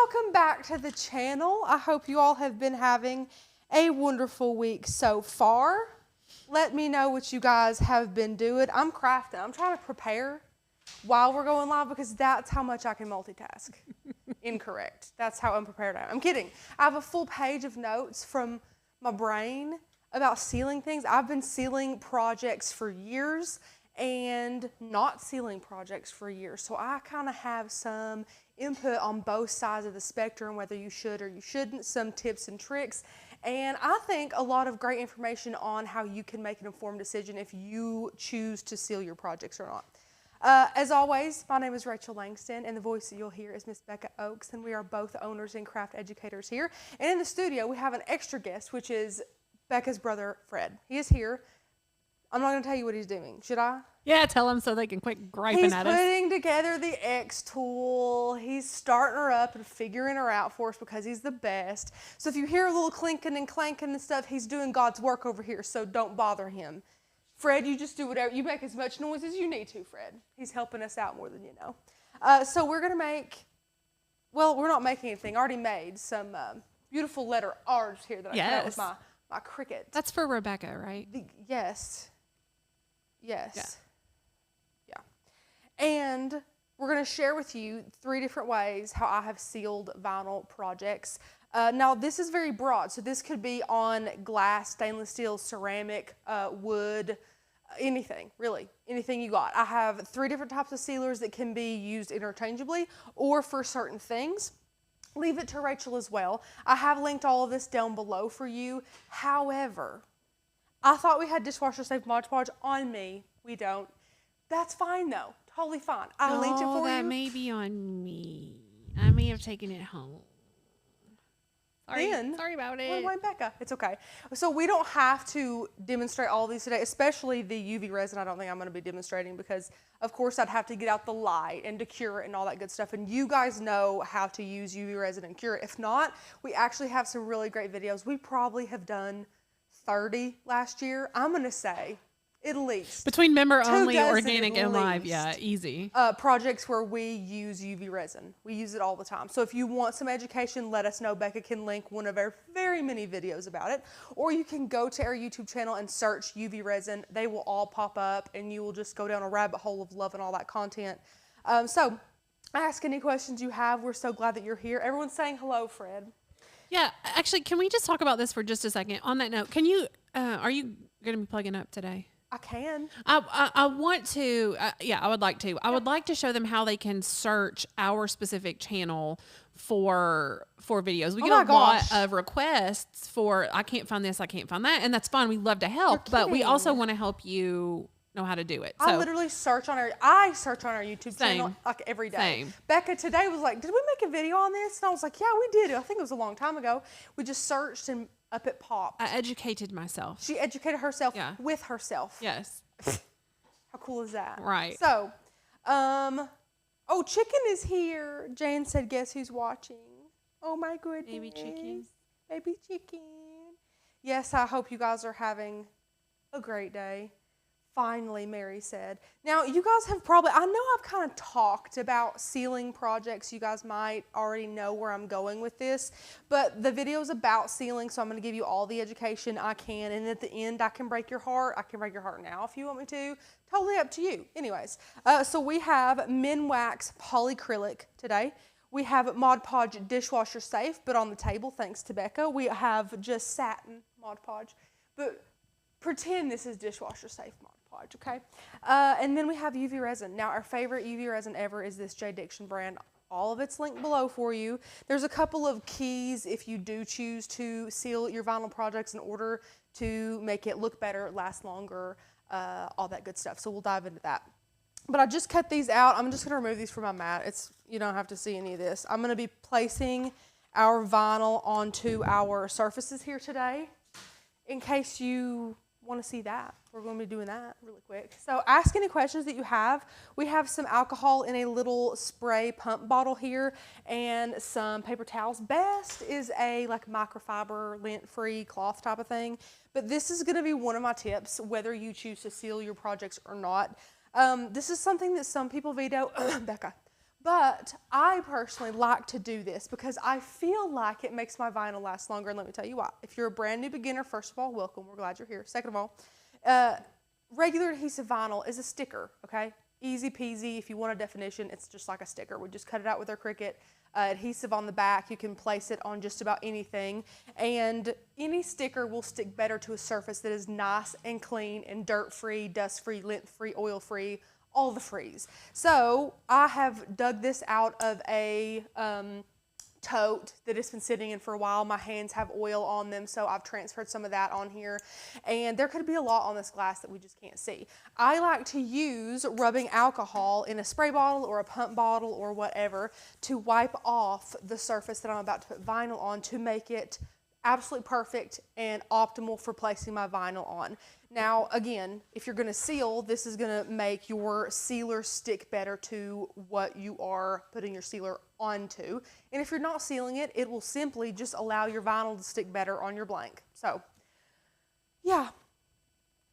welcome back to the channel. I hope you all have been having a wonderful week so far. Let me know what you guys have been doing. I'm crafting. I'm trying to prepare while we're going live because that's how much I can multitask. Incorrect. That's how unprepared I am. I'm kidding. I have a full page of notes from my brain about sealing things. I've been sealing projects for years and not sealing projects for years. So I kind of have some input on both sides of the spectrum, whether you should or you shouldn't, some tips and tricks. And I think a lot of great information on how you can make an informed decision if you choose to seal your projects or not. As always, my name is Rachel Langston, and the voice that you'll hear is Miss Becca Oakes, and we are both owners and craft educators here. And in the studio, we have an extra guest, which is Becca's brother, Fred. He is here. I'm not going to tell you what he's doing. Should I? Yeah, tell him so they can quit griping at us. He's putting together the X tool. He's starting her up and figuring her out for us because he's the best. So if you hear a little clinking and clanking and stuff, he's doing God's work over here, so don't bother him. Fred, you just do whatever. You make as much noise as you need to, Fred. He's helping us out more than you know. So we're going to make, well, we're not making anything. I already made some beautiful letter R's here that I cut out with my Cricut. That's for Rebecca, right? Yes. Yes. Yeah. And we're going to share with you 3 different ways how I have sealed vinyl projects. Now, this is very broad, so this could be on glass, stainless steel, ceramic, wood, anything, really, anything you got. I have 3 different types of sealers that can be used interchangeably or for certain things. Leave it to Rachel as well. I have linked all of this down below for you. However, I thought we had dishwasher safe Mod Podge on me. We don't. That's fine though. Totally fine. I linked it for you. That may be on me. I may have taken it home. Sorry about it. Well, Becca, it's okay. So we don't have to demonstrate all of these today, especially the UV resin. I don't think I'm going to be demonstrating because, of course, I'd have to get out the light and to cure it and all that good stuff. And you guys know how to use UV resin and cure it. If not, we actually have some really great videos. We probably have done 30 last year. I'm going to say at least. Between member only, organic, and live, yeah, easy. Projects where we use UV resin. We use it all the time. So if you want some education, let us know. Becca can link one of our very many videos about it. Or you can go to our YouTube channel and search UV resin. They will all pop up and you will just go down a rabbit hole of loving all that content. So ask any questions you have. We're so glad that you're here. Everyone's saying hello, Fred. Yeah, actually, can we just talk about this for just a second? On that note, can you, are you going to be plugging up today? I can. I want to, yeah, I would like to. I would like to show them how they can search our specific channel for videos. We get a lot of requests for, I can't find this, I can't find that, and that's fine. We love to help, but we also want to help you know how to do it. So, I literally search on our YouTube channel like every day. Same. Becca today was like, did we make a video on this? And I was like, yeah, we did. I think it was a long time ago. We just searched and up it popped. I educated myself. She educated herself with herself. Yes. How cool is that? Right. So, oh, Chicken is here. Jane said, guess who's watching? Oh my goodness. Baby Chicken. Baby Chicken. Yes, I hope you guys are having a great day. Finally, Mary said. Now, you guys have probably, I know I've kind of talked about sealing projects. You guys might already know where I'm going with this, but the video is about sealing, so I'm going to give you all the education I can, and at the end, I can break your heart. I can break your heart now if you want me to. Totally up to you. Anyways, so we have Minwax Polycrylic today. We have Mod Podge Dishwasher Safe, but on the table, thanks to Becca. We have just satin Mod Podge, but pretend this is dishwasher safe Mod Podge, okay? And then we have UV resin. Now, our favorite UV resin ever is this J. Diction brand. All of it's linked below for you. There's a couple of keys if you do choose to seal your vinyl projects in order to make it look better, last longer, all that good stuff. So we'll dive into that. But I just cut these out. I'm just going to remove these from my mat. You don't have to see any of this. I'm going to be placing our vinyl onto our surfaces here today in case you want to see that. We're going to be doing that really quick. So ask any questions that you have. We have some alcohol in a little spray pump bottle here and some paper towels. Best is a like microfiber, lint-free cloth type of thing. But this is going to be one of my tips, whether you choose to seal your projects or not. This is something that some people veto, Becca, But I personally like to do this because I feel like it makes my vinyl last longer. And let me tell you why. If you're a brand new beginner, first of all, welcome. We're glad you're here. Second of all, regular adhesive vinyl is a sticker, okay? Easy peasy. If you want a definition, it's just like a sticker. We just cut it out with our Cricut. Adhesive on the back. You can place it on just about anything. And any sticker will stick better to a surface that is nice and clean and dirt-free, dust-free, lint-free, oil-free, all the frees. So I have dug this out of a tote that has been sitting in for a while. My hands have oil on them, so I've transferred some of that on here. And there could be a lot on this glass that we just can't see. I like to use rubbing alcohol in a spray bottle or a pump bottle or whatever to wipe off the surface that I'm about to put vinyl on to make it absolutely perfect and optimal for placing my vinyl on. Now, again, if you're going to seal, this is going to make your sealer stick better to what you are putting your sealer onto. And if you're not sealing it, it will simply just allow your vinyl to stick better on your blank. So, yeah,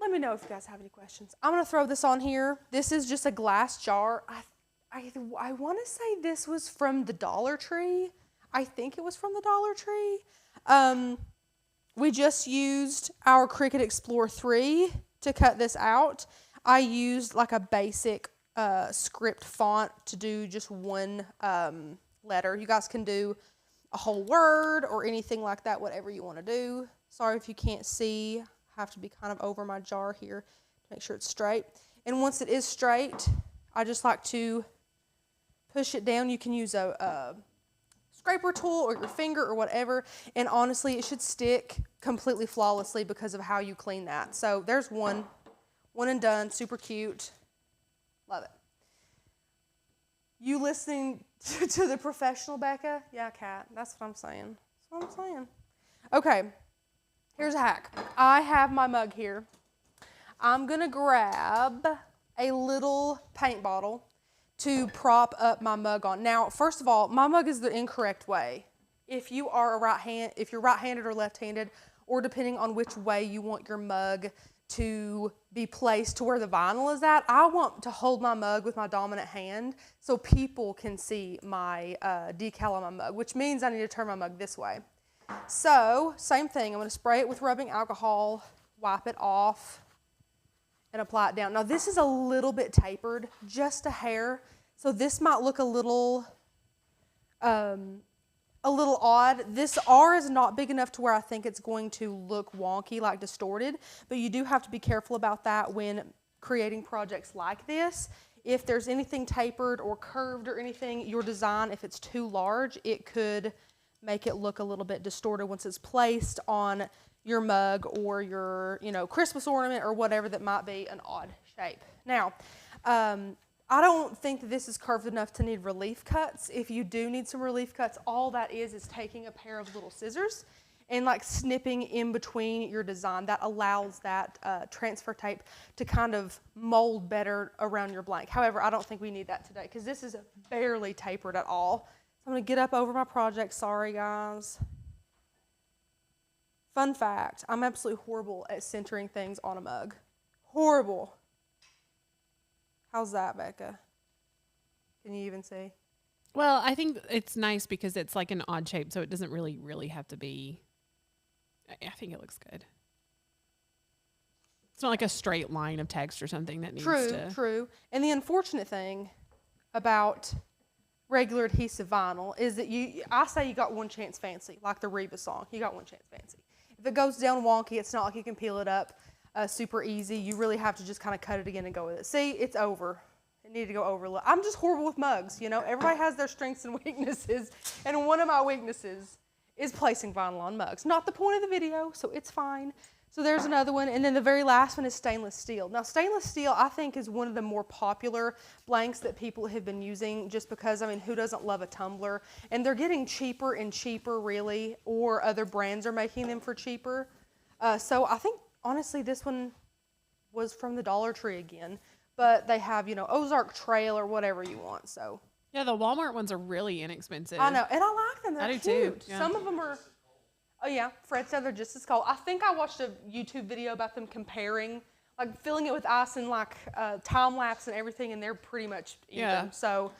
let me know if you guys have any questions. I'm going to throw this on here. This is just a glass jar. I want to say this was from the Dollar Tree. I think it was from the Dollar Tree. We just used our Cricut Explore 3 to cut this out. I used like a basic script font to do just one letter. You guys can do a whole word or anything like that, whatever you want to do. Sorry if you can't see. I have to be kind of over my jar here to make sure it's straight. And once it is straight, I just like to push it down. You can use a scraper tool or your finger or whatever, and honestly it should stick completely flawlessly because of how you clean that. So there's one and done. Super cute. Love it. You listening to the professional Becca? Yeah, Kat, that's what I'm saying. That's what I'm saying. Okay, here's a hack. I have my mug here. I'm gonna grab a little paint bottle to prop up my mug on. Now, first of all, my mug is the incorrect way. If you are if you're right-handed or left-handed, or depending on which way you want your mug to be placed to where the vinyl is at, I want to hold my mug with my dominant hand so people can see my decal on my mug, which means I need to turn my mug this way. So, same thing. I'm going to spray it with rubbing alcohol, wipe it off, and apply it down. Now this is a little bit tapered, just a hair, so this might look a little odd. This R is not big enough to where I think it's going to look wonky, like distorted, but you do have to be careful about that when creating projects like this. If there's anything tapered or curved or anything, your design, if it's too large, it could make it look a little bit distorted once it's placed on your mug or your, Christmas ornament or whatever that might be an odd shape. Now, I don't think that this is curved enough to need relief cuts. If you do need some relief cuts, all that is taking a pair of little scissors and like snipping in between your design. That allows that transfer tape to kind of mold better around your blank. However, I don't think we need that today because this is barely tapered at all. So I'm gonna get up over my project. Sorry, guys. Fun fact, I'm absolutely horrible at centering things on a mug. Horrible. How's that, Becca? Can you even see? Well, I think it's nice because it's like an odd shape, so it doesn't really have to be. I think it looks good. It's not like a straight line of text or something that needs to. True. And the unfortunate thing about regular adhesive vinyl is that I say you got one chance fancy, like the Reba song. You got one chance fancy. If it goes down wonky, it's not like you can peel it up super easy. You really have to just kind of cut it again and go with it. See, it's over. It needed to go over a little. I'm just horrible with mugs, Everybody has their strengths and weaknesses, and one of my weaknesses is placing vinyl on mugs. Not the point of the video, so it's fine. So there's another one, and then the very last one is stainless steel. Now, stainless steel, I think, is one of the more popular blanks that people have been using just because, who doesn't love a tumbler? And they're getting cheaper and cheaper, really, or other brands are making them for cheaper. So I think, honestly, this one was from the Dollar Tree again, but they have, Ozark Trail or whatever you want, so. Yeah, the Walmart ones are really inexpensive. I know, and I like them. They're I do cute. too. Yeah. Some of them are. Oh yeah, Fred said they're just as cold. I think I watched a YouTube video about them comparing, like filling it with ice and like time lapse and everything, and they're pretty much even. Yeah. So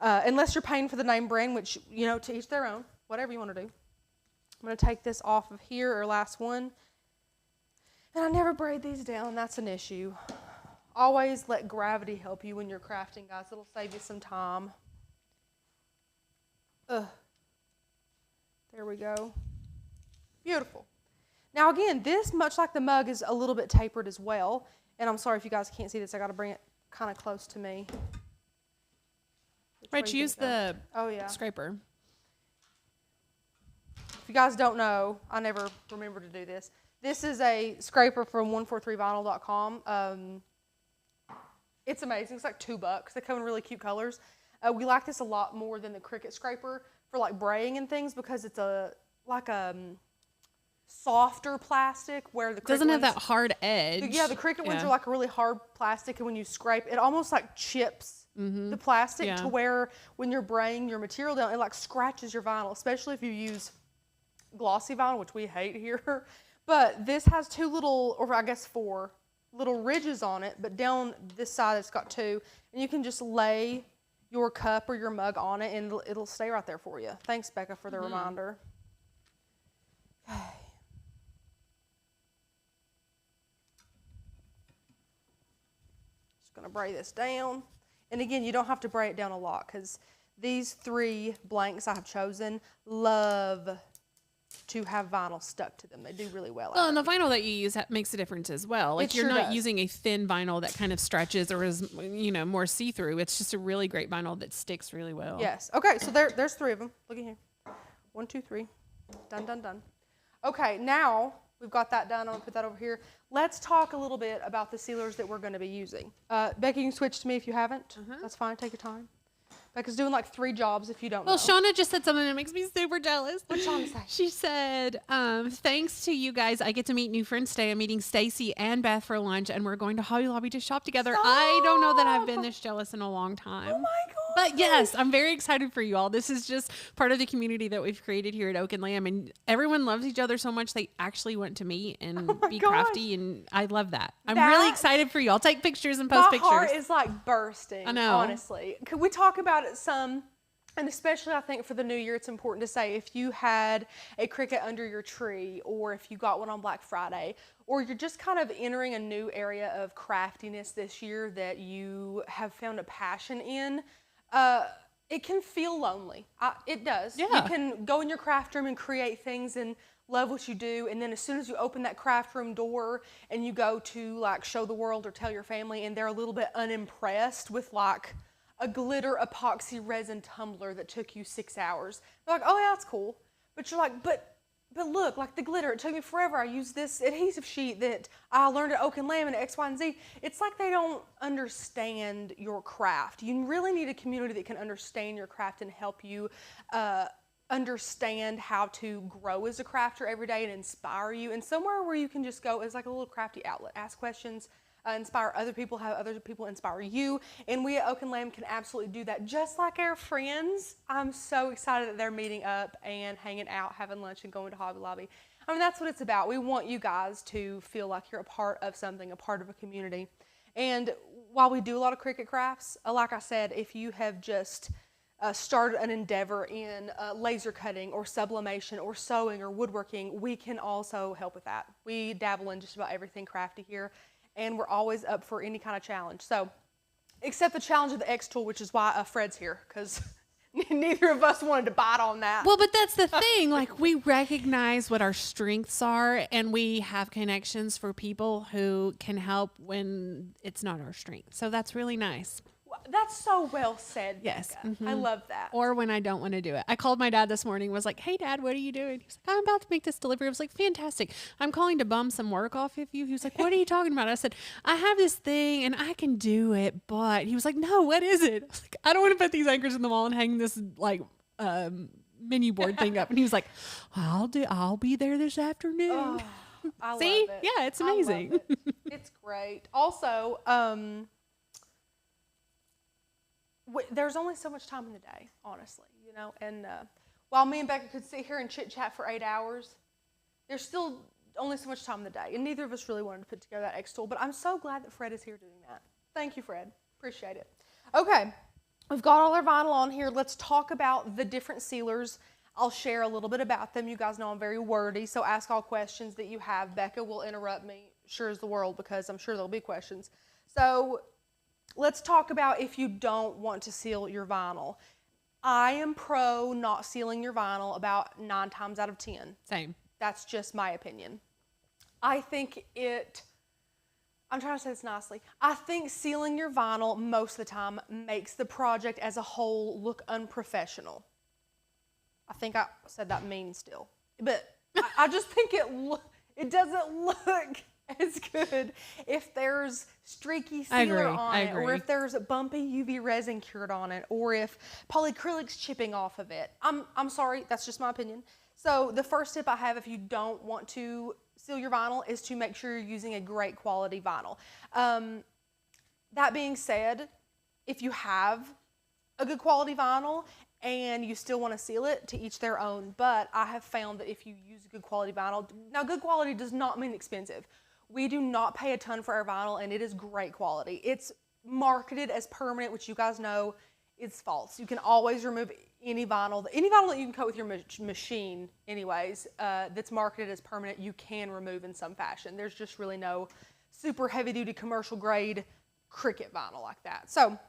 unless you're paying for the name brand, which, you know, to each their own, whatever you want to do. I'm going to take this off of here, or last one. And I never braid these down. That's an issue. Always let gravity help you when you're crafting, guys. It'll save you some time. There we go. Beautiful. Now again, this, much like the mug, is a little bit tapered as well. And I'm sorry if you guys can't see this. I got to bring it kind of close to me. Right, use the yeah. scraper. If you guys don't know, I never remember to do this. This is a scraper from 143vinyl.com. It's amazing. It's like $2. They come in really cute colors. We like this a lot more than the Cricut scraper for like braying and things, because it's like a softer plastic, where the Cricut doesn't have that hard edge. Yeah, the Cricut ones are like a really hard plastic, and when you scrape, it almost like chips the plastic to where when you're braying your material down, it like scratches your vinyl, especially if you use glossy vinyl, which we hate here. But this has 2 little, or I guess 4 little ridges on it, but down this side it's got 2, and you can just lay your cup or your mug on it, and it'll stay right there for you. Thanks, Becca, for the reminder. Okay. Just gonna bray this down. And again, you don't have to bray it down a lot, because these 3 blanks I have chosen love to have vinyl stuck to them. They do really well. Well, and the vinyl that you use makes a difference as well. Like, you're not using a thin vinyl that kind of stretches or is, you know, more see-through. It's just a really great vinyl that sticks really well. Yes. Okay, so there's 3 of them. Look at here. 1, 2, 3. Done, done, done. Okay, now we've got that done. I'm going to put that over here. Let's talk a little bit about the sealers that we're going to be using. Becky, you can switch to me if you haven't. That's fine. Take your time. Becca's doing like 3 jobs if you don't know. Well, Shauna just said something that makes me super jealous. What did Shauna say? She said, thanks to you guys, I get to meet new friends today. I'm meeting Stacy and Beth for lunch, and we're going to Hobby Lobby to shop together. Stop. I don't know that I've been this jealous in a long time. Oh my God. But yes, I'm very excited for you all. This is just part of the community that we've created here at Oak and Lamb, and everyone loves each other so much they actually want to meet and be crafty, and I love that. I'm really excited for you. I'll take pictures and post pictures. My heart is like bursting. I know. Honestly. Could we talk about it some? And especially, I think for the new year, it's important to say, if you had a Cricut under your tree, or if you got one on Black Friday, or you're just kind of entering a new area of craftiness this year that you have found a passion in, it can feel lonely. It does. Yeah. You can go in your craft room and create things and love what you do, and then as soon as you open that craft room door and you go to like show the world or tell your family, and they're a little bit unimpressed with like a glitter epoxy resin tumbler that took you 6 hours. They're like, oh yeah, that's cool. But you're like, but look, like the glitter, it took me forever. I used this adhesive sheet that I learned at Oak and Lamb and X, Y, and Z. It's like they don't understand your craft. You really need a community that can understand your craft and help you understand how to grow as a crafter every day and inspire you. And somewhere where you can just go as like a little crafty outlet, ask questions, inspire other people, have other people inspire you. And we at Oak and Lamb can absolutely do that, just like our friends. I'm so excited that they're meeting up and hanging out, having lunch, and going to Hobby Lobby. I mean, that's what it's about. We want you guys to feel like you're a part of something, a part of a community. And while we do a lot of Cricut crafts, like I said, if you have just started an endeavor in laser cutting or sublimation or sewing or woodworking, we can also help with that. We dabble in just about everything crafty here, and we're always up for any kind of challenge. So, except the challenge of the X tool, which is why Fred's here, because neither of us wanted to bite on that. Well, but that's the thing. Like, we recognize what our strengths are, and we have connections for people who can help when it's not our strength. So that's really nice. That's so well said, Becca. Yes. Mm-hmm. I love that. Or when I don't want to do it. I called my dad this morning, was like, hey, Dad, what are you doing? He was like, I'm about to make this delivery. I was like, fantastic. I'm calling to bum some work off of you. He was like, what are you talking about? I said, I have this thing, and I can do it, but he was like, no, what is it? I was like, I don't want to put these anchors in the wall and hang this, like, menu board thing up. And he was like, I'll be there this afternoon. Oh, I See? love it. Yeah, it's amazing. I love it. It's great. Also, there's only so much time in the day, honestly, you know, and while me and Becca could sit here and chit-chat for 8 hours, there's still only so much time in the day, and neither of us really wanted to put together that X tool, but I'm so glad that Fred is here doing that. Thank you, Fred. Appreciate it. Okay, we've got all our vinyl on here. Let's talk about the different sealers. I'll share a little bit about them. You guys know I'm very wordy, so ask all questions that you have. Becca will interrupt me, sure as the world, because I'm sure there'll be questions. So let's talk about if you don't want to seal your vinyl. I am pro not sealing your vinyl about 9 times out of 10. Same. That's just my opinion. I think I'm trying to say this nicely. I think sealing your vinyl most of the time makes the project as a whole look unprofessional. I think I said that mean still, but I just think it doesn't look as good if there's streaky sealer on it, or if there's bumpy UV resin cured on it, or if polycrylic's chipping off of it. I'm sorry, that's just my opinion. So the first tip I have if you don't want to seal your vinyl is to make sure you're using a great quality vinyl. That being said, if you have a good quality vinyl and you still want to seal it, to each their own. But I have found that if you use good quality vinyl, now good quality does not mean expensive. We do not pay a ton for our vinyl, and it is great quality. It's marketed as permanent, which you guys know is false. You can always remove any vinyl that you can cut with your machine anyways, that's marketed as permanent, you can remove in some fashion. There's just really no super heavy duty commercial grade Cricut vinyl like that. So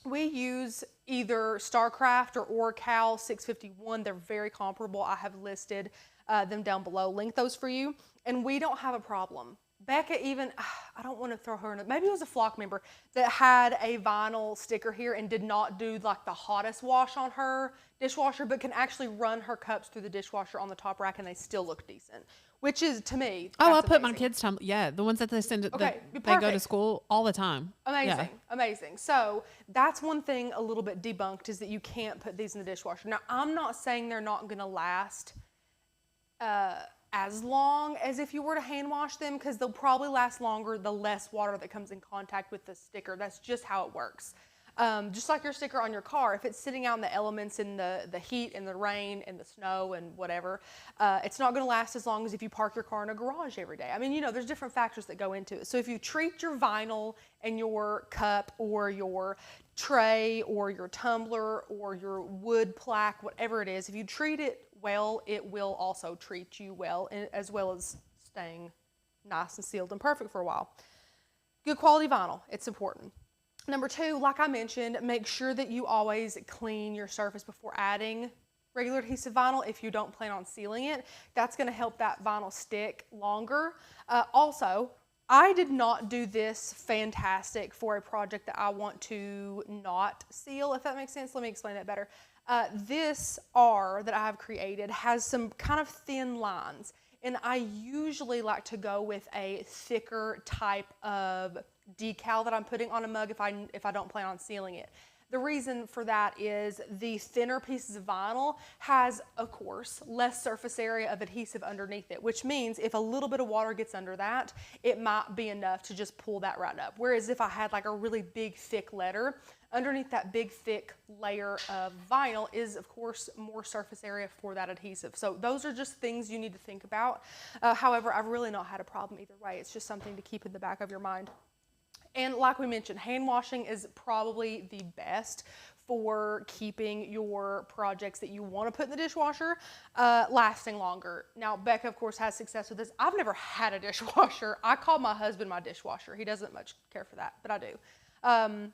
we use either StarCraft or Orcal 651. They're very comparable. I have listed them down below. Link those for you. And we don't have a problem. Becca even, I don't want to throw her in it. Maybe it was a flock member that had a vinyl sticker here and did not do like the hottest wash on her dishwasher, but can actually run her cups through the dishwasher on the top rack and they still look decent. Which is, to me, oh, I'll put my kids' the ones that they send, okay, they go to school all the time. Amazing, yeah. Amazing. So that's one thing a little bit debunked, is that you can't put these in the dishwasher. Now, I'm not saying they're not going to last as long as if you were to hand wash them, because they'll probably last longer the less water that comes in contact with the sticker. That's just how it works. Just like your sticker on your car, if it's sitting out in the elements, in the heat and the rain and the snow and whatever, it's not going to last as long as if you park your car in a garage every day. I mean, you know, there's different factors that go into it. So if you treat your vinyl and your cup or your tray or your tumbler or your wood plaque, whatever it is, if you treat it well, it will also treat you well, as well as staying nice and sealed and perfect for a while. Good quality vinyl, it's important. Number 2, like I mentioned, make sure that you always clean your surface before adding regular adhesive vinyl if you don't plan on sealing it. That's going to help that vinyl stick longer. Also, I did not do this fantastic for a project that I want to not seal, if that makes sense. Let me explain that better. This R that I have created has some kind of thin lines, and I usually like to go with a thicker type of decal that I'm putting on a mug if I don't plan on sealing it. The reason for that is the thinner pieces of vinyl has, of course, less surface area of adhesive underneath it, which means if a little bit of water gets under that, it might be enough to just pull that right up. Whereas if I had like a really big, thick letter, underneath that big, thick layer of vinyl is, of course, more surface area for that adhesive. So those are just things you need to think about. However, I've really not had a problem either way. It's just something to keep in the back of your mind. And like we mentioned, hand washing is probably the best for keeping your projects that you want to put in the dishwasher lasting longer. Now, Becca, of course, has success with this. I've never had a dishwasher. I call my husband my dishwasher. He doesn't much care for that, but I do.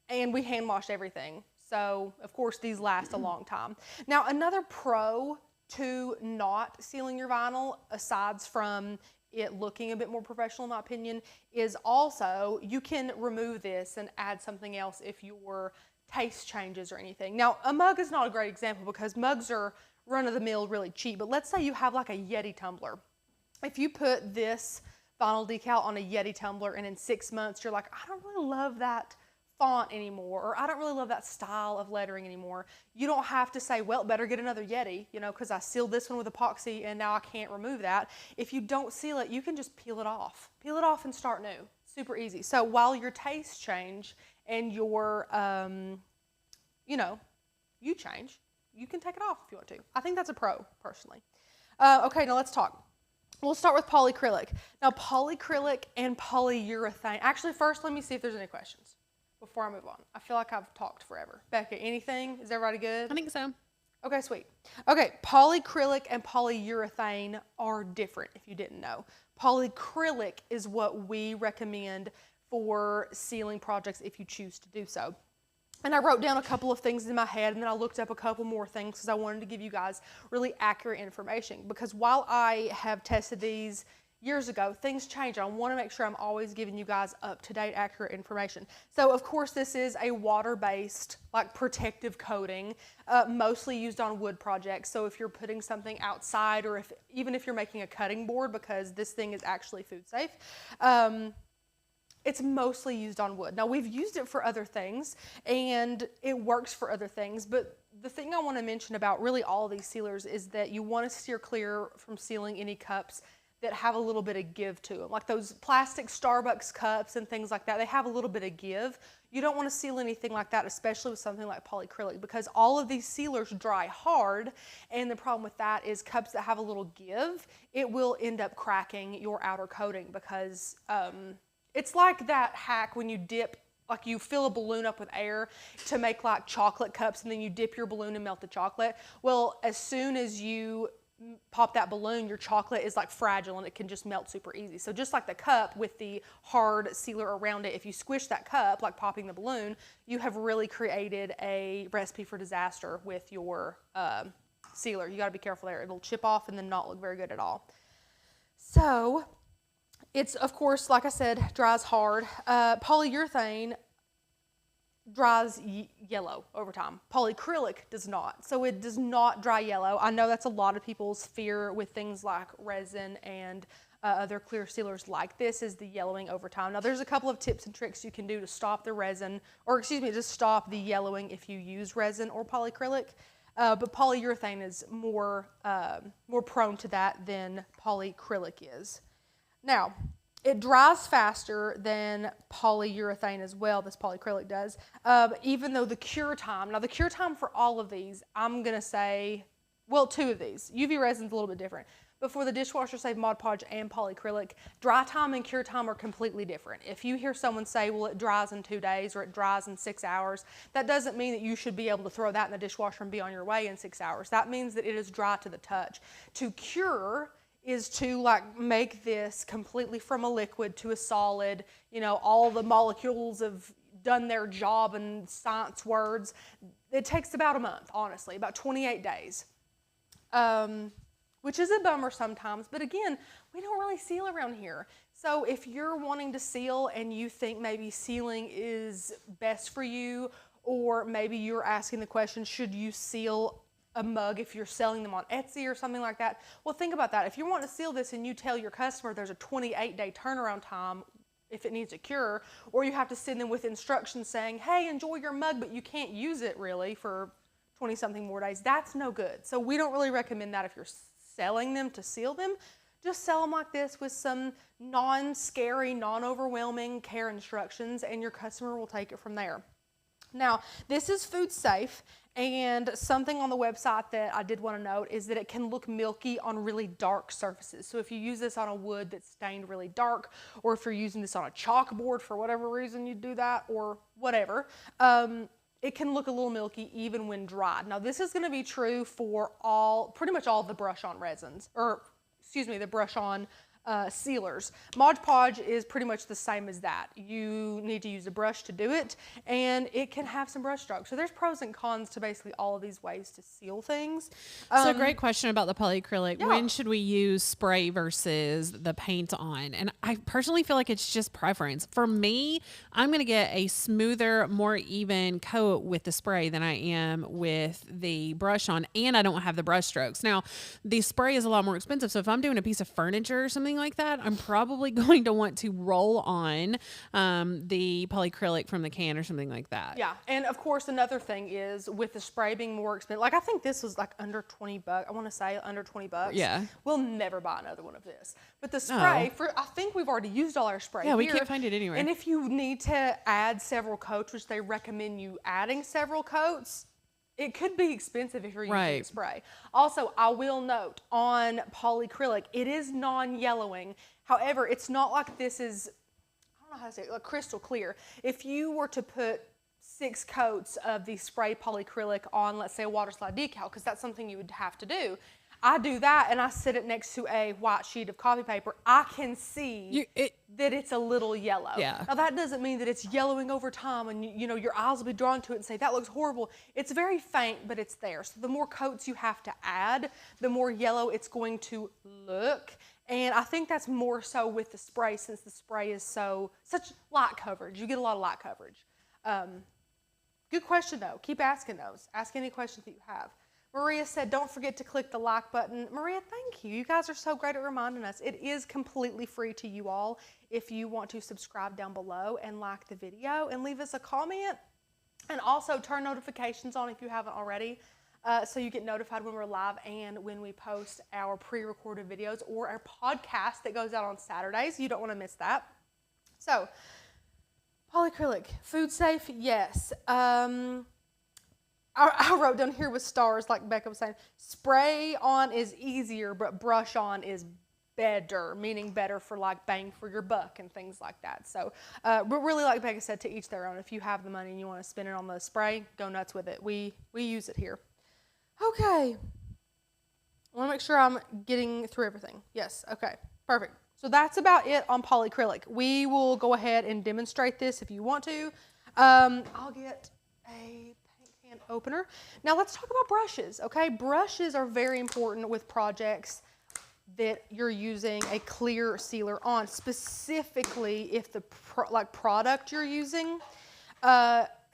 And we hand wash everything. So, of course, these last a long time. Now, another pro to not sealing your vinyl, aside from it looking a bit more professional, in my opinion, is also you can remove this and add something else if your taste changes or anything. Now, a mug is not a great example because mugs are run-of-the-mill, really cheap, but let's say you have like a Yeti tumbler. If you put this vinyl decal on a Yeti tumbler and in 6 months you're like, I don't really love that font anymore, or I don't really love that style of lettering anymore, you don't have to say, well, better get another Yeti, you know, because I sealed this one with epoxy and now I can't remove that. If you don't seal it, you can just peel it off and start new. Super easy. So while your tastes change and your, you know, you change, you can take it off if you want to. I think that's a pro, personally. Okay, now let's talk. We'll start with polycrylic. Now, polycrylic and polyurethane. Actually, first, let me see if there's any questions. before I move on? I feel like I've talked forever. Becca, anything? Is everybody good? I think so. Okay, sweet. Okay, polycrylic and polyurethane are different if you didn't know. Polycrylic is what we recommend for sealing projects if you choose to do so. And I wrote down a couple of things in my head, and then I looked up a couple more things because I wanted to give you guys really accurate information. Because while I have tested these years ago, things change. I want to make sure I'm always giving you guys up-to-date, accurate information. So, of course, this is a water-based, like, protective coating, mostly used on wood projects. So if you're putting something outside, or even if you're making a cutting board, because this thing is actually food safe, it's mostly used on wood. Now, we've used it for other things, and it works for other things, but the thing I want to mention about really all of these sealers is that you want to steer clear from sealing any cups that have a little bit of give to them. Like those plastic Starbucks cups and things like that, they have a little bit of give. You don't want to seal anything like that, especially with something like polycrylic, because all of these sealers dry hard, and the problem with that is cups that have a little give, it will end up cracking your outer coating, because it's like that hack when you dip, like you fill a balloon up with air to make like chocolate cups, and then you dip your balloon and melt the chocolate. Well, as soon as you pop that balloon, your chocolate is like fragile and it can just melt super easy. So just like the cup with the hard sealer around it, if you squish that cup, like popping the balloon, you have really created a recipe for disaster with your sealer. You got to be careful there. It'll chip off and then not look very good at all. So it's, of course, like I said, dries hard. Polyurethane dries yellow over time. Polycrylic does not. So it does not dry yellow. I know that's a lot of people's fear with things like resin and other clear sealers like this, is the yellowing over time. Now, there's a couple of tips and tricks you can do to stop the resin, or excuse me, to stop the yellowing if you use resin or polycrylic. But polyurethane is more prone to that than polycrylic is. Now, it dries faster than polyurethane as well, this polycrylic does, even though the cure time, now the cure time for all of these, I'm going to say, well, two of these. UV resin's a little bit different. But for the dishwasher safe Mod Podge and polycrylic, dry time and cure time are completely different. If you hear someone say, well, it dries in 2 days or it dries in 6 hours, that doesn't mean that you should be able to throw that in the dishwasher and be on your way in 6 hours. That means that it is dry to the touch. To cure is to like make this completely from a liquid to a solid, you know, all the molecules have done their job in science words. It takes about a month, honestly, about 28 days, which is a bummer sometimes, but again, we don't really seal around here. So if you're wanting to seal and you think maybe sealing is best for you, or maybe you're asking the question, should you seal a mug if you're selling them on Etsy or something like that? Well, think about that. If you want to seal this and you tell your customer there's a 28-day turnaround time if it needs a cure, or you have to send them with instructions saying, hey, enjoy your mug, but you can't use it really for 20-something more days, that's no good. So we don't really recommend that if you're selling them to seal them. Just sell them like this with some non-scary, non-overwhelming care instructions, and your customer will take it from there. Now, this is food safe, and something on the website that I did want to note is that it can look milky on really dark surfaces. So if you use this on a wood that's stained really dark, or if you're using this on a chalkboard for whatever reason you do that, or whatever, it can look a little milky even when dried. Now, this is going to be true for pretty much all the brush-on resins, or excuse me, the brush-on sealers. Mod Podge is pretty much the same as that. You need to use a brush to do it, and it can have some brush strokes. So there's pros and cons to basically all of these ways to seal things. So great question about the polycrylic. Yeah. When should we use spray versus the paint on? And I personally feel like it's just preference. For me, I'm going to get a smoother, more even coat with the spray than I am with the brush on, and I don't have the brush strokes. Now, the spray is a lot more expensive, so if I'm doing a piece of furniture or something like that, I'm probably going to want to roll on the polycrylic from the can or something like that. Yeah, and of course another thing is with the spray being more expensive, like I think this was like under 20 bucks. I want to say under 20 bucks. Yeah. We'll never buy another one of this. But the spray, I think we've already used all our spray Yeah, we here. can't find it anywhere. And if you need to add several coats, which they recommend you adding several coats, it could be expensive if you're using spray. Also, I will note on polycrylic, it is non-yellowing. However, it's not like this is, I don't know how to say it, like crystal clear. If you were to put 6 coats of the spray polycrylic on, let's say, a water slide decal, because that's something you would have to do. I do that and I sit it next to a white sheet of copy paper. I can see that it's a little yellow. Yeah. Now that doesn't mean that it's yellowing over time and you know your eyes will be drawn to it and say, that looks horrible. It's very faint, but it's there. So the more coats you have to add, the more yellow it's going to look. And I think that's more so with the spray, since the spray is such light coverage. You get a lot of light coverage. Good question though. Keep asking those. Ask any questions that you have. Maria said, don't forget to click the like button. Maria, thank you. You guys are so great at reminding us. It is completely free to you all if you want to subscribe down below and like the video and leave us a comment. And also turn notifications on if you haven't already, so you get notified when we're live and when we post our pre-recorded videos or our podcast that goes out on Saturdays. You don't want to miss that. So, polycrylic, food safe, yes. I wrote down here with stars, like Becca was saying, spray on is easier, but brush on is better, meaning better for like bang for your buck and things like that. So, but really, like Becca said, to each their own. If you have the money and you want to spend it on the spray, go nuts with it. We use it here. Okay. I want to make sure I'm getting through everything. Yes, okay, perfect. So that's about it on polycrylic. We will go ahead and demonstrate this if you want to. I'll get a opener. Now let's talk about brushes, okay? Brushes are very important with projects that you're using a clear sealer on, specifically if the product you're using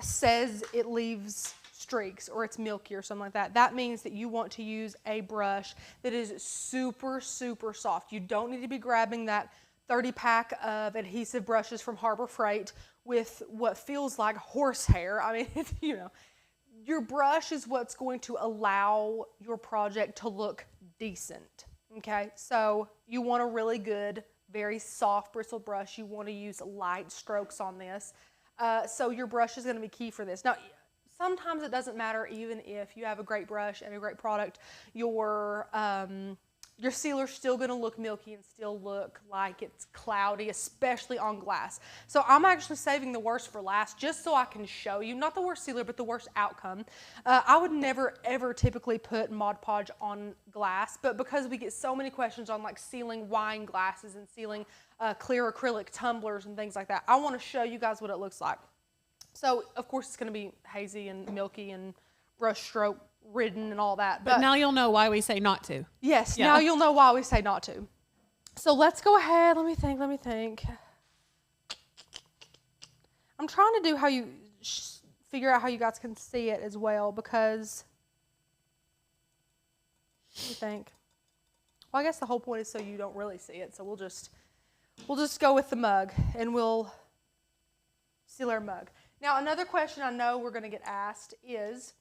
says it leaves streaks or it's milky or something like that. That means that you want to use a brush that is super, super soft. You don't need to be grabbing that 30-pack of adhesive brushes from Harbor Freight with what feels like horsehair. I mean, you know, your brush is what's going to allow your project to look decent, okay? So you want a really good, very soft bristle brush. You want to use light strokes on this. So your brush is going to be key for this. Now, sometimes it doesn't matter even if you have a great brush and a great product. Your sealer's still going to look milky and still look like it's cloudy, especially on glass. So I'm actually saving the worst for last just so I can show you, not the worst sealer, but the worst outcome. I would never, ever typically put Mod Podge on glass, but because we get so many questions on like sealing wine glasses and sealing clear acrylic tumblers and things like that, I want to show you guys what it looks like. So, of course, it's going to be hazy and milky and brush stroke ridden and all that. But now you'll know why we say not to. Yes, yeah. Now you'll know why we say not to. So let's go ahead. Let me think. I'm trying to do how you figure out how you guys can see it as well, because what do you think? Well, I guess the whole point is so you don't really see it. So we'll just go with the mug and we'll seal our mug. Now, another question I know we're going to get asked is,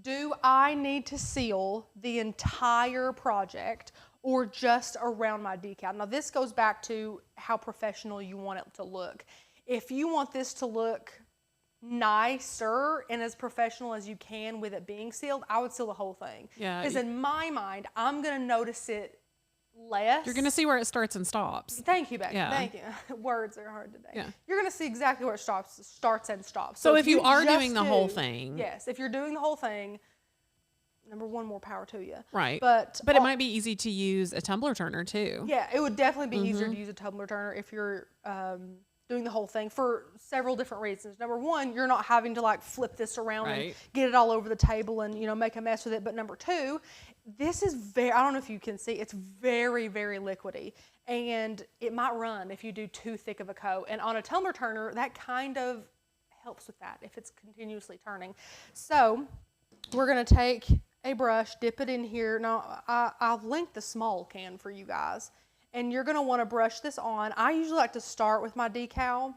do I need to seal the entire project or just around my decal? Now, this goes back to how professional you want it to look. If you want this to look nicer and as professional as you can with it being sealed, I would seal the whole thing. Yeah. Because in my mind, I'm going to notice it less. You're going to see where it starts and stops. Thank you, Becky. Yeah. Thank you. Words are hard today. Yeah. You're going to see exactly where it starts and stops. So if you are doing the whole thing. Yes, if you're doing the whole thing, number one, more power to you. Right. But it might be easy to use a tumbler turner too. Yeah, it would definitely be easier to use a tumbler turner if you're doing the whole thing for several different reasons. Number one, you're not having to like flip this around and get it all over the table and, you know, make a mess with it. But number two, this is very, I don't know if you can see, it's very, very liquidy. And it might run if you do too thick of a coat. And on a tumbler turner, that kind of helps with that if it's continuously turning. So we're going to take a brush, dip it in here. Now, I've linked the small can for you guys. And you're going to want to brush this on. I usually like to start with my decal.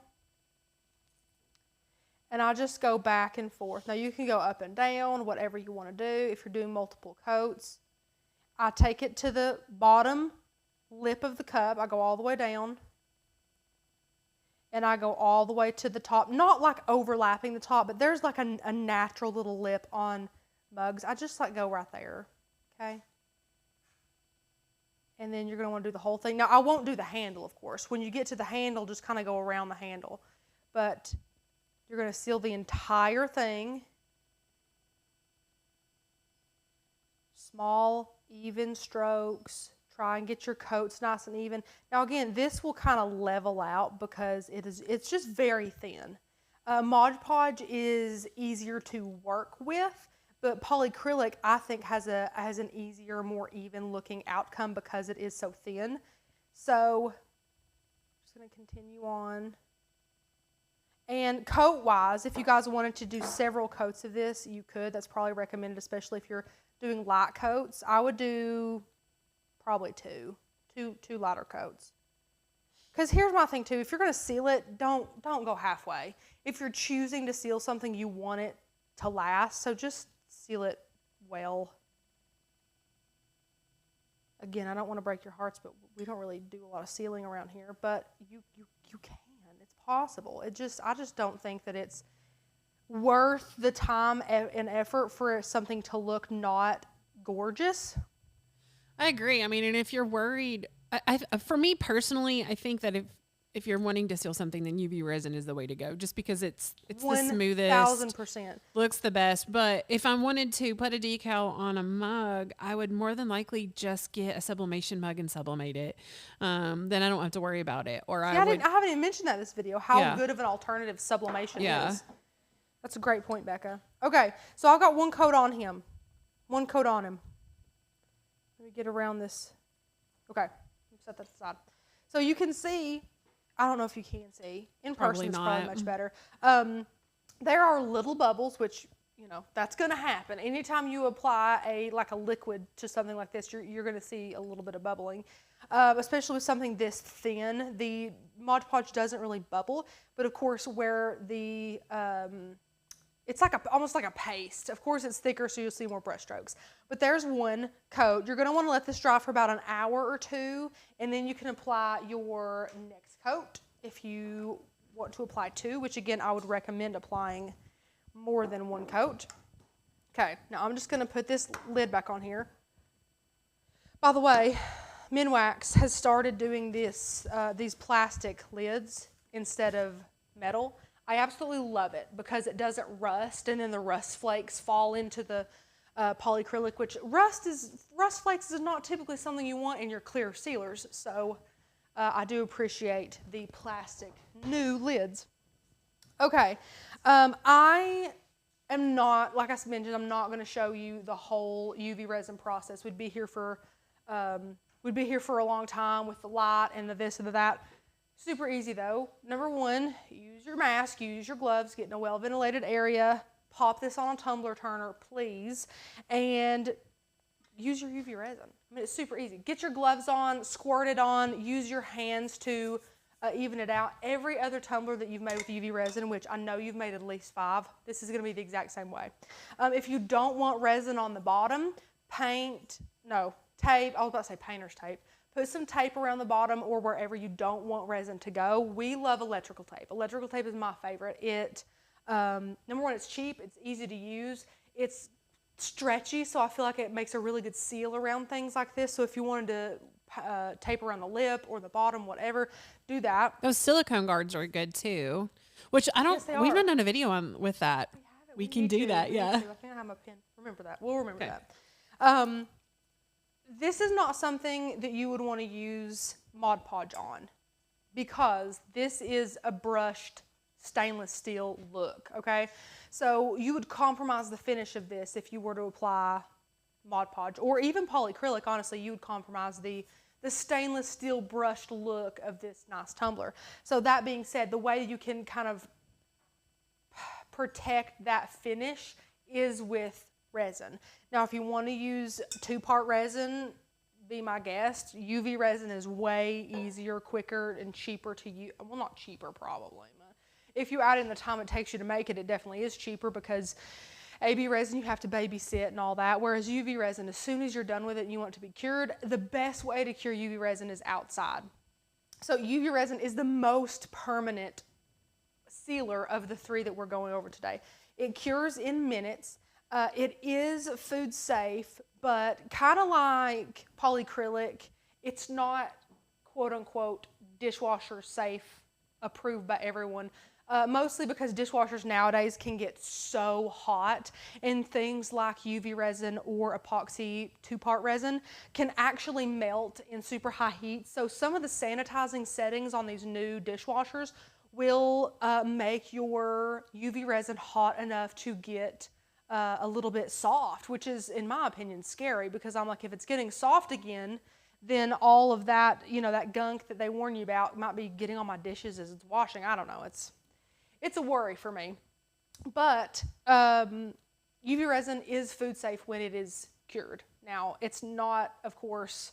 And I just go back and forth. Now, you can go up and down, whatever you want to do. If you're doing multiple coats, I take it to the bottom lip of the cup. I go all the way down. And I go all the way to the top. Not like overlapping the top, but there's like a natural little lip on mugs. I just like go right there, okay? And then you're going to want to do the whole thing. Now, I won't do the handle, of course. When you get to the handle, just kind of go around the handle. But you're going to seal the entire thing. Small, even strokes. Try and get your coats nice and even. Now, again, this will kind of level out because it's just very thin. Mod Podge is easier to work with. But polycrylic, I think, has an easier, more even looking outcome because it is so thin. So, I'm just going to continue on. And coat-wise, if you guys wanted to do several coats of this, you could. That's probably recommended, especially if you're doing light coats. I would do probably two lighter coats. Because here's my thing, too. If you're going to seal it, don't go halfway. If you're choosing to seal something, you want it to last. So just seal it well. Again, I don't want to break your hearts, but we don't really do a lot of sealing around here. But you can. It's possible. I just don't think that it's worth the time and effort for something to look not gorgeous. I agree. I mean, and if you're worried, for me personally, I think that if you're wanting to seal something, then UV resin is the way to go, just because it's the smoothest, 1000%, looks the best. But if I wanted to put a decal on a mug, I would more than likely just get a sublimation mug and sublimate it. Then I don't have to worry about it. Or I haven't even mentioned that in this video, how good of an alternative sublimation is. That's a great point, Becca. Okay, so I've got one coat on him. One coat on him. Let me get around this. Okay, set that aside. So you can see, I don't know if you can see. In person, it's probably much better. There are little bubbles, which, that's going to happen. Anytime you apply a liquid to something like this, you're going to see a little bit of bubbling. Especially with something this thin. The Mod Podge doesn't really bubble, but of course where the it's almost like a paste. Of course it's thicker, so you'll see more brush strokes. But there's one coat. You're going to want to let this dry for about an hour or two, and then you can apply your next coat if you want to apply two, which again I would recommend applying more than one coat. Okay, now I'm just going to put this lid back on here. By the way, Minwax has started doing these plastic lids instead of metal. I absolutely love it because it doesn't rust, and then the rust flakes fall into the polycrylic, which rust flakes is not typically something you want in your clear sealers. So I do appreciate the plastic new lids. Okay, I am not, like I mentioned, I'm not going to show you the whole UV resin process. We'd be here for a long time with the light and the this and the that. Super easy though. Number one, use your mask, use your gloves, get in a well-ventilated area, pop this on a tumbler turner, please, and use your UV resin. I mean, it's super easy. Get your gloves on, squirt it on, use your hands to even it out. Every other tumbler that you've made with UV resin, which I know you've made at least 5, this is going to be the exact same way. If you don't want resin on the bottom, tape, I was about to say painter's tape. Put some tape around the bottom or wherever you don't want resin to go. We love electrical tape. Electrical tape is my favorite. Number one, it's cheap. It's easy to use. It's stretchy, so I feel like it makes a really good seal around things like this. So if you wanted to tape around the lip or the bottom, whatever, do that. Those silicone guards are good too, which we've not done a video on with that. We can do that, yeah. I think I have my pen. Remember that. We'll remember that. This is not something that you would want to use Mod Podge on because this is a brushed stainless steel look, okay? So you would compromise the finish of this if you were to apply Mod Podge or even polycrylic. Honestly, you would compromise the stainless steel brushed look of this nice tumbler. So that being said, the way you can kind of protect that finish is with resin. Now, if you want to use 2-part resin, be my guest. UV resin is way easier, quicker, and cheaper to use. Well, not cheaper probably. If you add in the time it takes you to make it, it definitely is cheaper because AB resin you have to babysit and all that. Whereas UV resin, as soon as you're done with it and you want it to be cured, the best way to cure UV resin is outside. So UV resin is the most permanent sealer of the 3 that we're going over today. It cures in minutes. It is food safe, but kind of like polycrylic, it's not quote unquote dishwasher safe, approved by everyone. Mostly because dishwashers nowadays can get so hot, and things like UV resin or epoxy 2-part resin can actually melt in super high heat. So some of the sanitizing settings on these new dishwashers will make your UV resin hot enough to get a little bit soft, which is, in my opinion, scary, because I'm like, if it's getting soft again, then all of that, that gunk that they warn you about might be getting on my dishes as it's washing. I don't know. It's a worry for me. But UV resin is food safe when it is cured. Now, it's not, of course,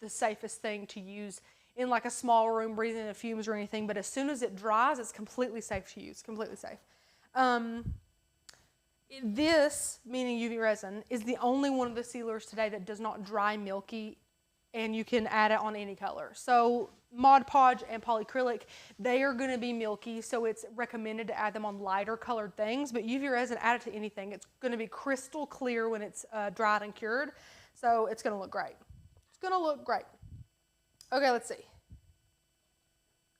the safest thing to use in like a small room breathing the fumes or anything, but as soon as it dries, it's completely safe to use, completely safe. This, meaning UV resin, is the only one of the sealers today that does not dry milky, and you can add it on any color. So Mod Podge and Polycrylic, they are going to be milky, so it's recommended to add them on lighter colored things, but UV resin, add it to anything. It's going to be crystal clear when it's dried and cured, so it's going to look great. It's going to look great. Okay, let's see.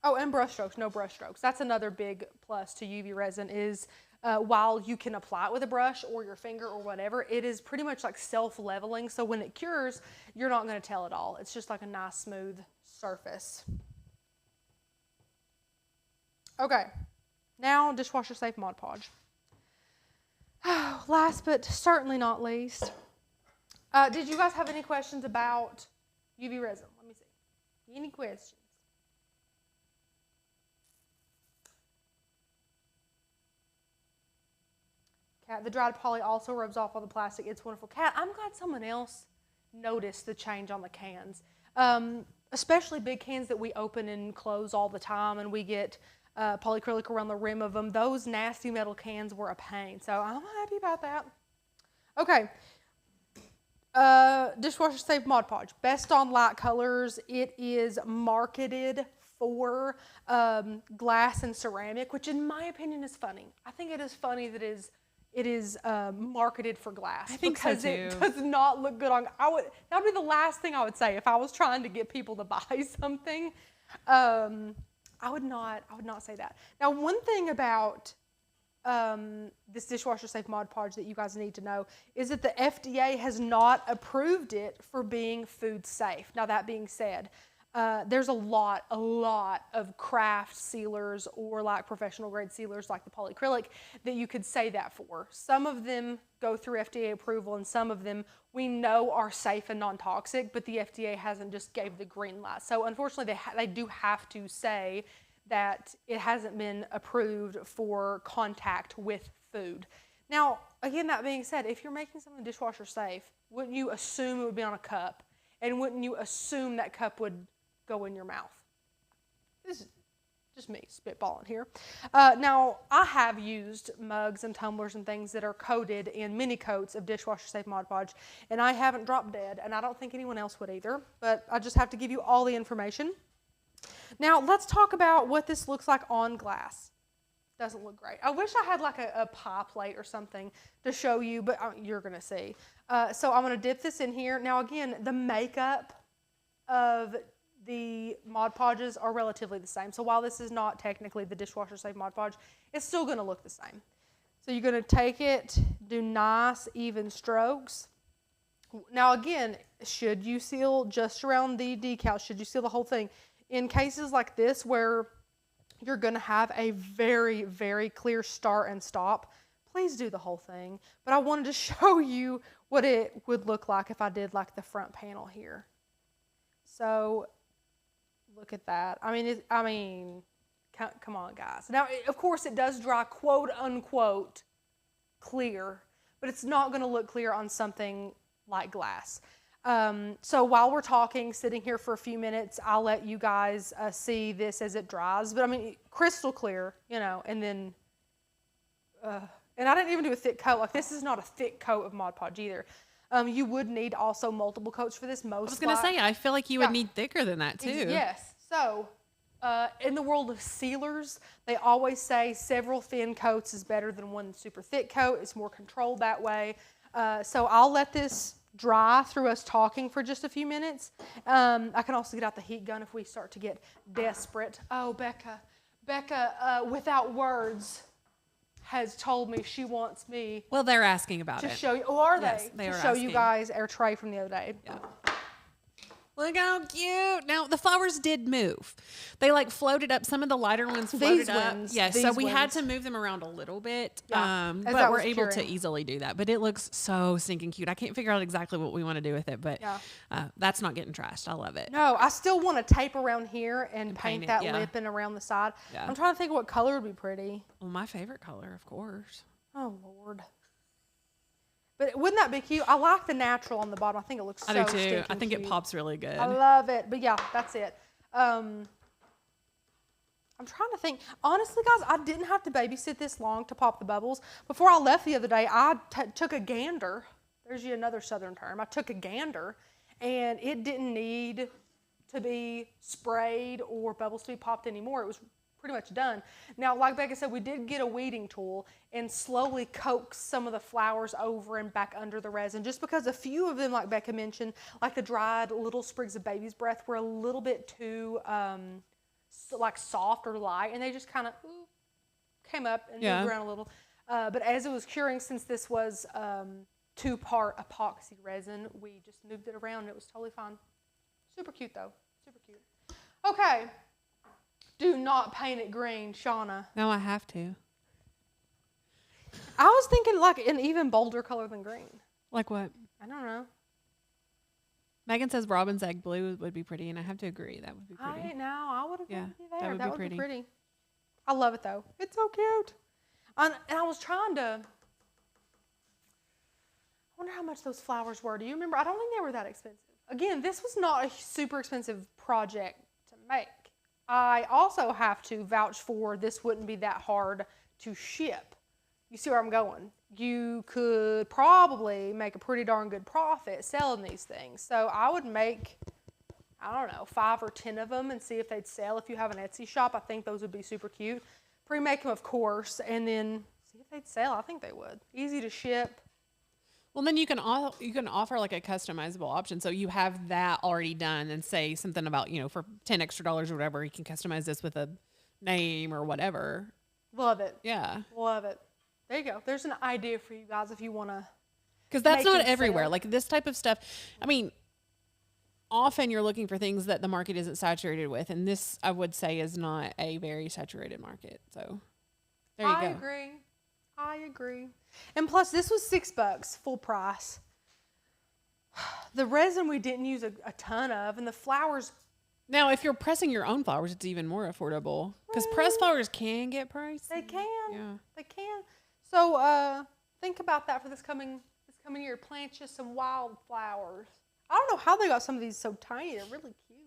Oh, and brush strokes, no brush strokes. That's another big plus to UV resin is while you can apply it with a brush or your finger or whatever, it is pretty much like self-leveling, so when it cures, you're not going to tell at all. It's just like a nice smooth surface. Okay, now dishwasher safe Mod Podge. Last but certainly not least, did you guys have any questions about UV resin? Let me see. Any questions? Cat, the dried poly also rubs off all the plastic. It's wonderful. Cat, I'm glad someone else noticed the change on the cans. Especially big cans that we open and close all the time, and we get polycrylic around the rim of them. Those nasty metal cans were a pain, so I'm happy about that. Okay. Dishwasher safe Mod Podge. Best on light colors. It is marketed for glass and ceramic, which in my opinion is funny. I think it is funny that it is marketed for glass. I think because so too. It does not look good on. That would be the last thing I would say if I was trying to get people to buy something. I would not say that. Now, one thing about this dishwasher safe Mod Podge that you guys need to know is that the FDA has not approved it for being food safe. Now, that being said, there's a lot of craft sealers or like professional grade sealers like the polycrylic that you could say that for. Some of them go through FDA approval, and some of them we know are safe and non-toxic, but the FDA hasn't just gave the green light. So unfortunately, they do have to say that it hasn't been approved for contact with food. Now, again, that being said, if you're making something dishwasher safe, wouldn't you assume it would be on a cup? And wouldn't you assume that cup would go in your mouth? This is just me spitballing here. Now, I have used mugs and tumblers and things that are coated in mini coats of dishwasher safe Mod Podge, and I haven't dropped dead, and I don't think anyone else would either, but I just have to give you all the information. Now, let's talk about what this looks like on glass. Doesn't look great. I wish I had like a pie plate or something to show you, but you're going to see. So I'm going to dip this in here. Now, again, the makeup of the Mod Podges are relatively the same. So while this is not technically the dishwasher safe Mod Podge, it's still going to look the same. So you're going to take it, do nice even strokes. Now, again, should you seal just around the decal? Should you seal the whole thing? In cases like this where you're going to have a very, very clear start and stop, please do the whole thing. But I wanted to show you what it would look like if I did like the front panel here. So look at that. I mean, come on, guys. Now, of course, it does dry quote unquote clear, but it's not going to look clear on something like glass. So while we're talking, sitting here for a few minutes, I'll let you guys see this as it dries. But I mean, crystal clear, and then, and I didn't even do a thick coat. Like, this is not a thick coat of Mod Podge either. You would need also multiple coats for this. I was going to say, I feel like you would need thicker than that too. Yes. So in the world of sealers, they always say several thin coats is better than one super thick coat. It's more controlled that way. So I'll let this dry through us talking for just a few minutes. I can also get out the heat gun if we start to get desperate. Oh, Becca, without words, has told me she wants me. Well, they're asking about to it. show you. Oh, are yes, they? To show asking. You guys our tray from the other day. Yeah. Look how cute. Now, the flowers did move. They like floated up. Some of the lighter ones floated up. Yes, so we had to move them around a little bit. Yeah, but we're able to easily do that. But it looks so stinking cute. I can't figure out exactly what we want to do with it, but that's not getting trashed. I love it. No, I still want to tape around here and paint that lip and around the side. Yeah. I'm trying to think of what color would be pretty. Well, my favorite color, of course. Oh, Lord. But wouldn't that be cute? I like the natural on the bottom. I think it looks so I do too. I think cute. it pops really good. I love it. But yeah, that's it. I'm trying to think. Honestly, guys, I didn't have to babysit this long to pop the bubbles. Before I left the other day, I took a gander. There's another Southern term. I took a gander, and it didn't need to be sprayed or bubbles to be popped anymore. It was pretty much done. Now, like Becca said, we did get a weeding tool and slowly coax some of the flowers over and back under the resin, just because a few of them, like Becca mentioned, like the dried little sprigs of baby's breath, were a little bit too like soft or light, and they just kind of came up and moved around a little. But as it was curing, since this was 2-part epoxy resin, we just moved it around and it was totally fine. Super cute though, super cute. Okay. Do not paint it green, Shauna. No, I have to. I was thinking like an even bolder color than green. Like what? I don't know. Megan says robin's egg blue would be pretty, and I have to agree. That would be pretty. I would agree with you there. That would be pretty. I love it though. It's so cute. And I was trying to. I wonder how much those flowers were. Do you remember? I don't think they were that expensive. Again, this was not a super expensive project to make. I also have to vouch for this wouldn't be that hard to ship. You see where I'm going? You could probably make a pretty darn good profit selling these things. So I would make, I don't know, 5 or 10 of them and see if they'd sell. If you have an Etsy shop, I think those would be super cute. Pre-make them, of course, and then see if they'd sell. I think they would. Easy to ship. Well, then you can offer like a customizable option. So you have that already done and say something about, for $10 extra or whatever, you can customize this with a name or whatever. Love it. Yeah. Love it. There you go. There's an idea for you guys if you want to. Because that's not everywhere. Like this type of stuff. I mean, often you're looking for things that the market isn't saturated with. And this, I would say, is not a very saturated market. So there you go. I agree. And plus, this was $6, full price. The resin we didn't use a ton of, and the flowers. Now, if you're pressing your own flowers, it's even more affordable. Because pressed flowers can get pricey. They can. Yeah. They can. So think about that for this coming year. Plant just some wildflowers. I don't know how they got some of these so tiny. They're really cute.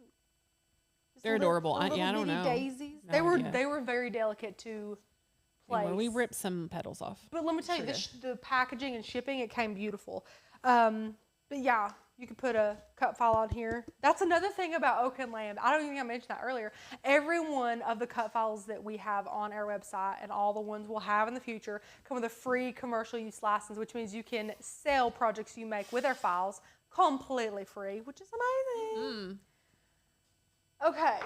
They're adorable. I don't know. Daisies. No they were very delicate to place. Well, we ripped some petals off. But let me tell you, the packaging and shipping, it came beautiful. But yeah, you could put a cut file on here. That's another thing about Oak and Land. I don't even think I mentioned that earlier. Every one of the cut files that we have on our website and all the ones we'll have in the future come with a free commercial use license, which means you can sell projects you make with our files completely free, which is amazing. Okay.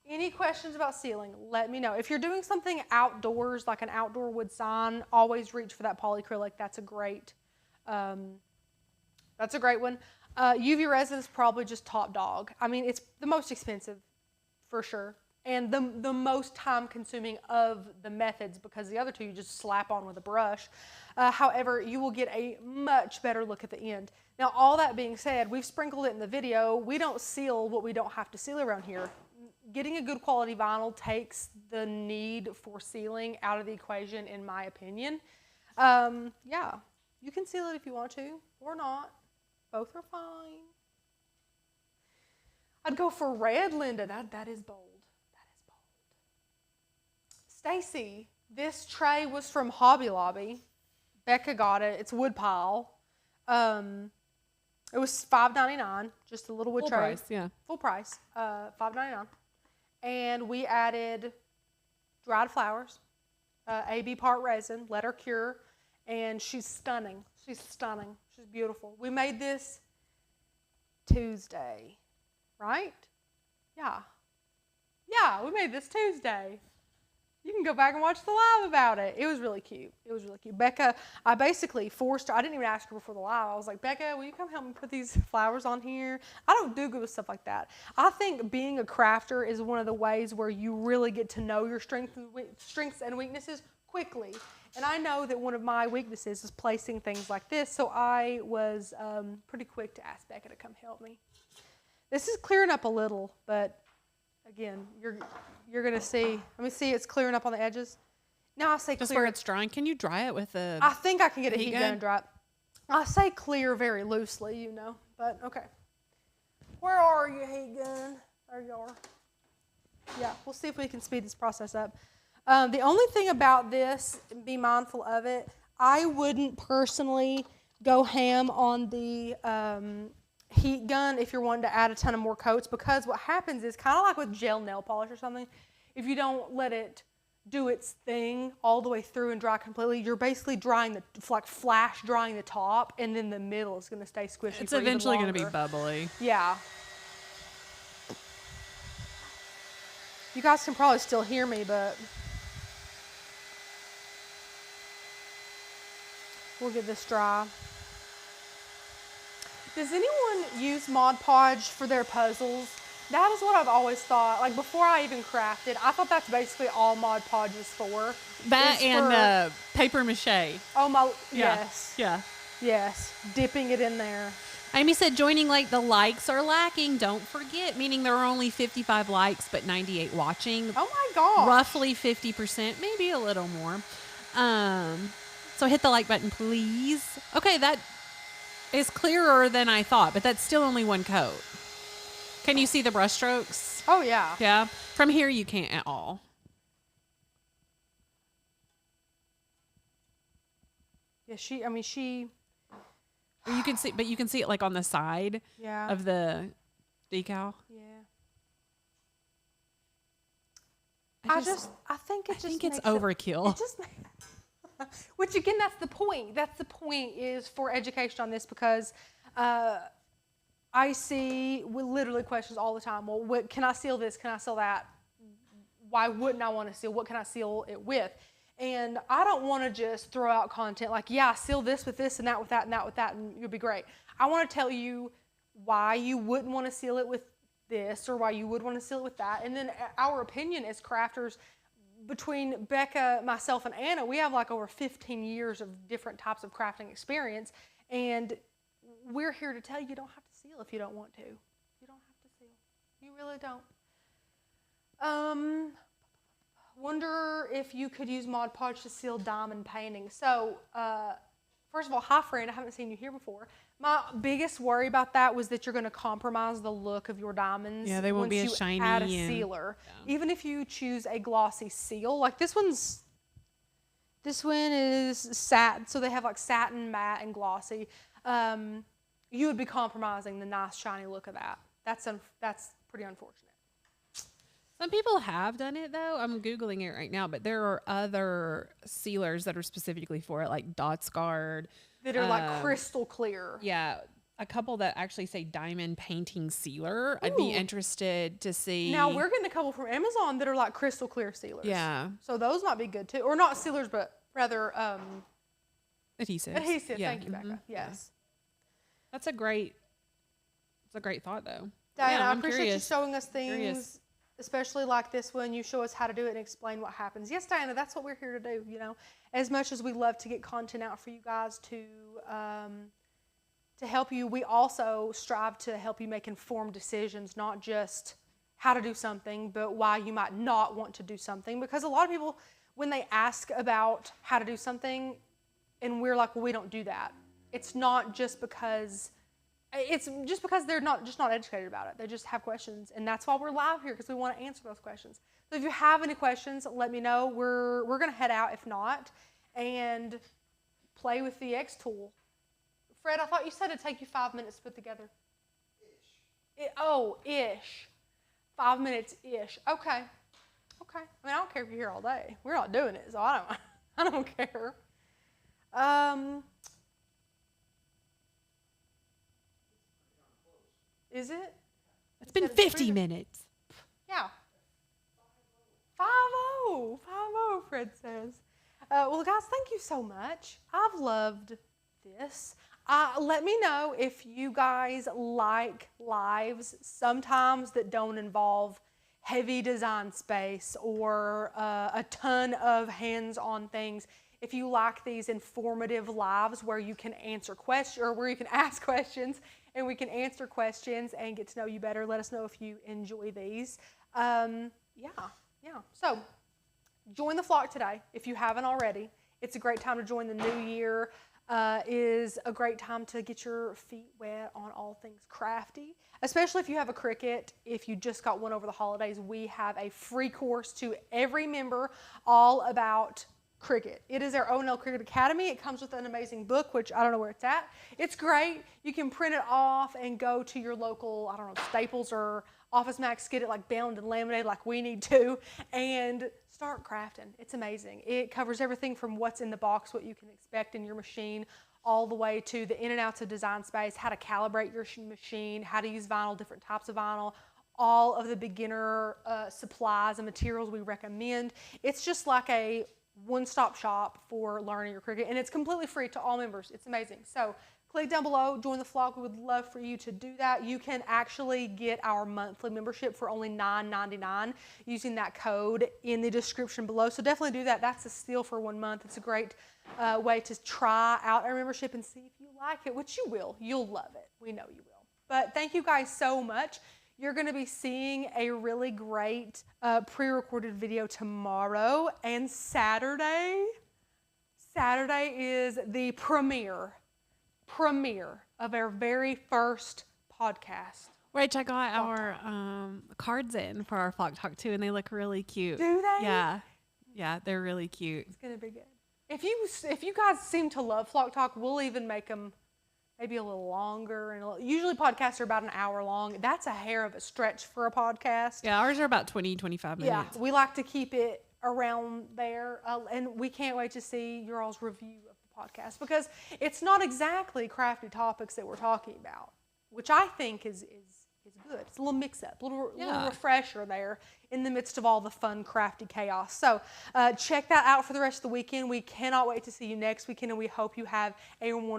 Any questions about sealing? Let me know. If you're doing something outdoors, like an outdoor wood sign, always reach for that polycrylic. That's a great one. UV resin is probably just top dog. I mean, it's the most expensive for sure, and the most time consuming of the methods, because the other two you just slap on with a brush. However, you will get a much better look at the end. Now, all that being said, we've sprinkled it in the video. We don't seal what we don't have to seal around here. Getting a good quality vinyl takes the need for sealing out of the equation, in my opinion. Yeah, you can seal it if you want to, or not. Both are fine. I'd go for red, Linda. That is bold. That is bold. Stacy, this tray was from Hobby Lobby. Becca got it. It's wood pile. It was $5.99, just a little wood tray. Full price, yeah. Full price, $5.99. And we added dried flowers, AB part resin, let her cure, and she's stunning. She's stunning. She's beautiful. We made this Tuesday, right? Yeah. Yeah, we made this Tuesday. You can go back and watch the live about it. It was really cute. It was really cute. Becca, I basically forced her. I didn't even ask her before the live. I was like, Becca, will you come help me put these flowers on here? I don't do good with stuff like that. I think being a crafter is one of the ways where you really get to know your strengths and weaknesses quickly. And I know that one of my weaknesses is placing things like this, so I was pretty quick to ask Becca to come help me. This is clearing up a little, but again, you're going to see. Let me see. It's clearing up on the edges. Now I say just clear. Where it's drying. Can you dry it with a I think I can get a heat gun and dry it. I say clear very loosely, you know. But, okay. Where are you, heat gun? There you are. Yeah, we'll see if we can speed this process up. The only thing about this, be mindful of it, I wouldn't personally go ham on the heat gun if you're wanting to add a ton of more coats, because what happens is kind of like with gel nail polish or something, if you don't let it do its thing all the way through and dry completely, you're basically drying like flash drying the top, and then the middle is going to stay squishy. It's eventually going to be bubbly. Yeah. You guys can probably still hear me, but we'll get this dry. Does anyone use Mod Podge for their puzzles? That is what I've always thought. Like before I even crafted, I thought that's basically all Mod Podge is for. That and paper mache. Oh my, yeah. Yes. Yeah. Yes, dipping it in there. Amy said joining late, the likes are lacking. Don't forget, meaning there are only 55 likes but 98 watching. Oh my God. Roughly 50%, maybe a little more. So hit the like button, please. Okay, that is clearer than I thought, but that's still only one coat. Can you see the brush strokes? Oh, yeah. Yeah. From here, you can't at all. Yeah, she. You can see, but you can see it like on the side of the decal. Yeah. I think it's overkill. It just which again, that's the point. That's the point is for education on this, because I see literally questions all the time. Well, can I seal this? Can I seal that? Why wouldn't I want to seal? What can I seal it with? And I don't want to just throw out content like, yeah, seal this with this and that with that and that with that, and you'll be great. I want to tell you why you wouldn't want to seal it with this or why you would want to seal it with that. And then our opinion as crafters, between Becca, myself, and Anna, we have like over 15 years of different types of crafting experience. And we're here to tell you don't have to seal if you don't want to. You don't have to seal. You really don't. Wonder if you could use Mod Podge to seal diamond paintings. So, first of all, hi friend, I haven't seen you here before. My biggest worry about that was that you're going to compromise the look of your diamonds. Yeah, they won't be as shiny. Add a sealer. Yeah. Even if you choose a glossy seal, like this one is satin, so they have like satin, matte, and glossy. You would be compromising the nice shiny look of that. That's pretty unfortunate. Some people have done it though. I'm Googling it right now, but there are other sealers that are specifically for it, like Dots Guard. That are like crystal clear. Yeah. A couple that actually say diamond painting sealer. Ooh. I'd be interested to see. Now we're getting a couple from Amazon that are like crystal clear sealers. Yeah. So those might be good too. Or not sealers, but rather adhesives. Adhesive. Yeah. Thank you, Becca. Yes. That's a great thought though. Diana, I appreciate you showing us things. Especially like this one, you show us how to do it and explain what happens. Yes, Diana, that's what we're here to do, you know. As much as we love to get content out for you guys to help you, we also strive to help you make informed decisions, not just how to do something, but why you might not want to do something. Because a lot of people, when they ask about how to do something, and we're like, well, we don't do that. It's not just because... It's just because they're not educated about it. They just have questions, and that's why we're live here, because we want to answer those questions. So if you have any questions, let me know. We're going to head out if not, and play with the X tool. Fred, I thought you said it'd take you 5 minutes to put together. Ish. 5 minutes-ish. Okay. I mean, I don't care if you're here all day. We're not doing it, so I don't care. Is it? It's been 50 minutes. Yeah. 5-0. 5-0, Fred says. Well, guys, thank you so much. I've loved this. Let me know if you guys like lives sometimes that don't involve heavy design space or a ton of hands-on things. If you like these informative lives where you can answer questions or where you can ask questions and we can answer questions and get to know you better, let us know if you enjoy these. Yeah. So join the flock today if you haven't already. It's a great time to join the new year. Is a great time to get your feet wet on all things crafty, especially if you have a Cricut. If you just got one over the holidays, we have a free course to every member all about Cricut. It is our O&L Cricut Academy. It comes with an amazing book, which I don't know where it's at. It's great. You can print it off and go to your local, I don't know, Staples or Office Max, get it like bound and laminated like we need to, and start crafting. It's amazing. It covers everything from what's in the box, what you can expect in your machine, all the way to the in and outs of design space, how to calibrate your machine, how to use vinyl, different types of vinyl, all of the beginner supplies and materials we recommend. It's just like a one-stop shop for learning your Cricut, and it's completely free to all members. It's amazing. So click down below, join the flock. We would love for you to do that. You can actually get our monthly membership for only $9.99 using that code in the description below. So definitely do that. That's a steal for 1 month. It's a great way to try out our membership and see if you like it, which you will. You'll love it. We know you will. But thank you guys so much. You're going to be seeing a really great pre-recorded video tomorrow and Saturday. Saturday is the premiere of our very first podcast. Rach, I got our cards in for our Flock Talk too, and they look really cute. Do they? Yeah, they're really cute. It's gonna be good. If you guys seem to love Flock Talk, we'll even make them maybe a little longer. And usually podcasts are about an hour long. That's a hair of a stretch for a podcast. Yeah, ours are about 20, 25 minutes. Yeah, we like to keep it around there, and we can't wait to see your all's review of the podcast because it's not exactly crafty topics that we're talking about, which I think is good. It's a little mix-up, a little refresher there in the midst of all the fun, crafty chaos. So check that out for the rest of the weekend. We cannot wait to see you next weekend, and we hope you have a wonderful